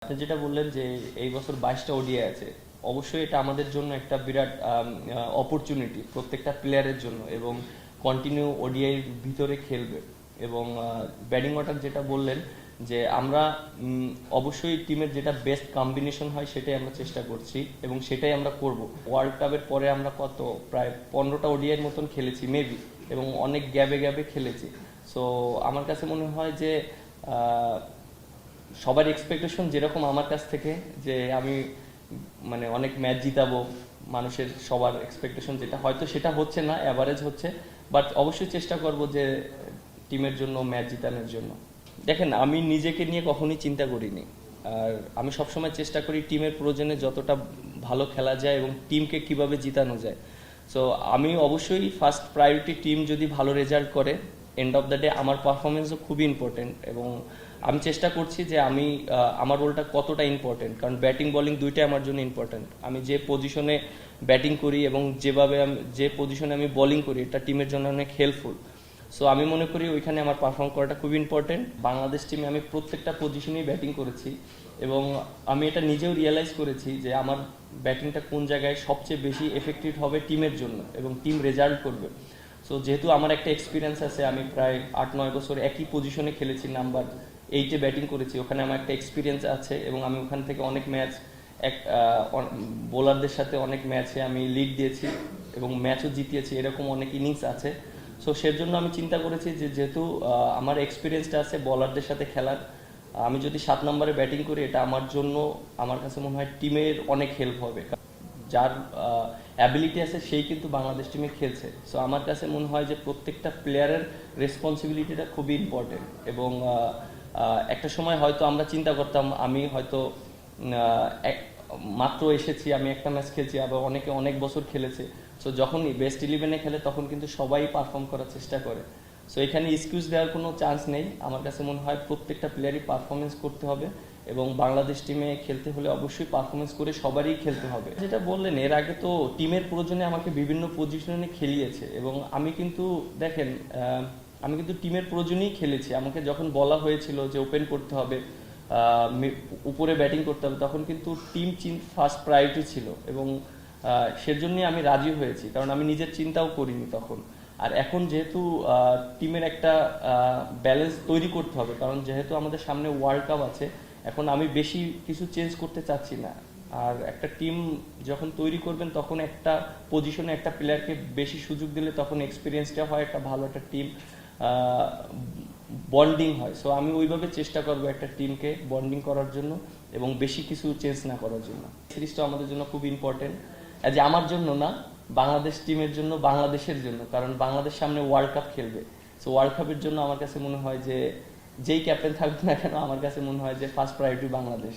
আপনি যেটা বললেন যে এই বছর 22টা ওডিআই আছে, অবশ্যই এটা আমাদের জন্য একটা বিরাট অপরচুনিটি প্রত্যেকটা প্লেয়ারের জন্য, এবং কন্টিনিউ ওডিআই ভিতরে খেলবে। এবং ব্যাটিং অর্ডার যেটা বললেন যে আমরা অবশ্যই টিমের যেটা বেস্ট কম্বিনেশন হয় সেটাই আমরা চেষ্টা করছি এবং সেটাই আমরা করব। ওয়ার্ল্ড কাপের পরে আমরা প্রায় 15টা ওডিআইয়ের মতন খেলেছি মেবি, এবং অনেক গ্যাবে গ্যাবে খেলেছি। সো আমার কাছে মনে হয় যে সবার এক্সপেকটেশন যেরকম আমার কাছ থেকে, যে আমি মানে অনেক ম্যাচ জিতাবো, মানুষের সবার এক্সপেকটেশন যেটা, হয়তো সেটা হচ্ছে না, অ্যাভারেজ হচ্ছে, বাট অবশ্যই চেষ্টা করব যে টিমের জন্য ম্যাচ জিতানোর জন্য। দেখেন, আমি নিজেকে নিয়ে কখনোই চিন্তা করিনি, আর আমি সবসময় চেষ্টা করি টিমের প্রয়োজনে যতটা ভালো খেলা যায় এবং টিমকে কিভাবে জিতানো যায়। সো আমি অবশ্যই ফার্স্ট প্রায়োরিটি টিম যদি ভালো রেজাল্ট করে, এন্ড অফ দ্য ডে আমার পারফরমেন্সও খুবই ইম্পর্টেন্ট। এবং আমি চেষ্টা করছি যে আমি আমার রোলটা কতটা ইম্পর্টেন্ট, কারণ ব্যাটিং বোলিং দুইটাই আমার জন্য ইম্পর্টেন্ট। আমি যে পজিশনে ব্যাটিং করি এবং যেভাবে আমি যে পজিশনে আমি বোলিং করি, এটা টিমের জন্য অনেক হেল্পফুল। সো আমি মনে করি ওইখানে আমার পারফর্ম করাটা খুব ইম্পর্টেন্ট। বাংলাদেশ টিমে আমি প্রত্যেকটা পজিশনেই ব্যাটিং করেছি, এবং আমি এটা নিজেও রিয়েলাইজ করেছি যে আমার ব্যাটিংটা কোন জায়গায় সবচেয়ে বেশি এফেক্টিভ হবে টিমের জন্য এবং টিম রেজাল্ট করবে। সো যেহেতু আমার একটা এক্সপিরিয়েন্স আছে, আমি প্রায় 8-9 বছর একই পজিশনে খেলেছি, নাম্বার 8-এ ব্যাটিং করেছি, ওখানে আমার একটা এক্সপিরিয়েন্স আছে এবং আমি ওখান থেকে অনেক ম্যাচ এক বোলারদের সাথে অনেক ম্যাচে আমি লিড দিয়েছি এবং ম্যাচও জিতিয়েছি, এরকম অনেক ইনিংস আছে। সো সেজন্য আমি চিন্তা করেছি যে যেহেতু আমার এক্সপিরিয়েন্সটা আছে বলারদের সাথে খেলার, আমি যদি 7 নম্বরে ব্যাটিং করি, এটা আমার জন্য, আমার কাছে মনে হয় টিমের অনেক হেল্প হবে। যার অ্যাবিলিটি আছে সেই কিন্তু বাংলাদেশ টিমে খেলছে। সো আমার কাছে মনে হয় যে প্রত্যেকটা প্লেয়ারের রেসপন্সিবিলিটিটা খুবই ইম্পর্টেন্ট। এবং একটা সময় হয়তো আমরা চিন্তা করতাম, আমি হয়তো মাত্র এসেছি, আমি একটা ম্যাচ খেলছি, আবার অনেকে অনেক বছর খেলেছে। সো যখন বেস্ট 11-এ খেলে তখন কিন্তু সবাই পারফর্ম করার চেষ্টা করে। সো এখানে এক্সকিউজ দেওয়ার কোনো চান্স নেই। আমার কাছে মনে হয় প্রত্যেকটা প্লেয়ারই পারফরমেন্স করতে হবে, এবং বাংলাদেশ টিমে খেলতে হলে অবশ্যই পারফরমেন্স করে সবারই খেলতে হবে। যেটা বললেন, এর আগে তো টিমের প্রয়োজনে আমাকে বিভিন্ন পজিশনে খেলিয়েছে, এবং আমি কিন্তু দেখেন, আমি কিন্তু টিমের প্রয়োজনেই খেলেছি। আমাকে যখন বলা হয়েছিল যে ওপেন করতে হবে, উপরে ব্যাটিং করতে হবে, তখন কিন্তু টিম ফার্স্ট প্রায়োরিটি ছিল, এবং সেজন্যই আমি রাজি হয়েছি, কারণ আমি নিজের চিন্তাও করিনি তখন। আর এখন যেহেতু টিমের একটা ব্যালেন্স তৈরি করতে হবে, কারণ যেহেতু আমাদের সামনে ওয়ার্ল্ড কাপ আছে, এখন আমি বেশি কিছু চেঞ্জ করতে চাচ্ছি না। আর একটা টিম যখন তৈরি করবেন, তখন একটা পজিশনে একটা প্লেয়ারকে বেশি সুযোগ দিলে তখন এক্সপিরিয়েন্সটা হয়, একটা ভালো একটা টিম বন্ডিং হয়। সো আমি ওইভাবে চেষ্টা করবো একটা টিমকে বন্ডিং করার জন্য এবং বেশি কিছু চেঞ্জ না করার জন্য। সিরিজটা আমাদের জন্য খুব ইম্পর্টেন্ট, যে আমার জন্য না, বাংলাদেশ টিমের জন্য, বাংলাদেশের জন্য, কারণ বাংলাদেশ সামনে ওয়ার্ল্ড কাপ খেলবে। সো ওয়ার্ল্ড কাপের জন্য আমার কাছে মনে হয় যে যেই ক্যাপ্টেন থাকবে না কেন, আমার কাছে মনে হয় যে ফার্স্ট প্রায়োরিটি বাংলাদেশ।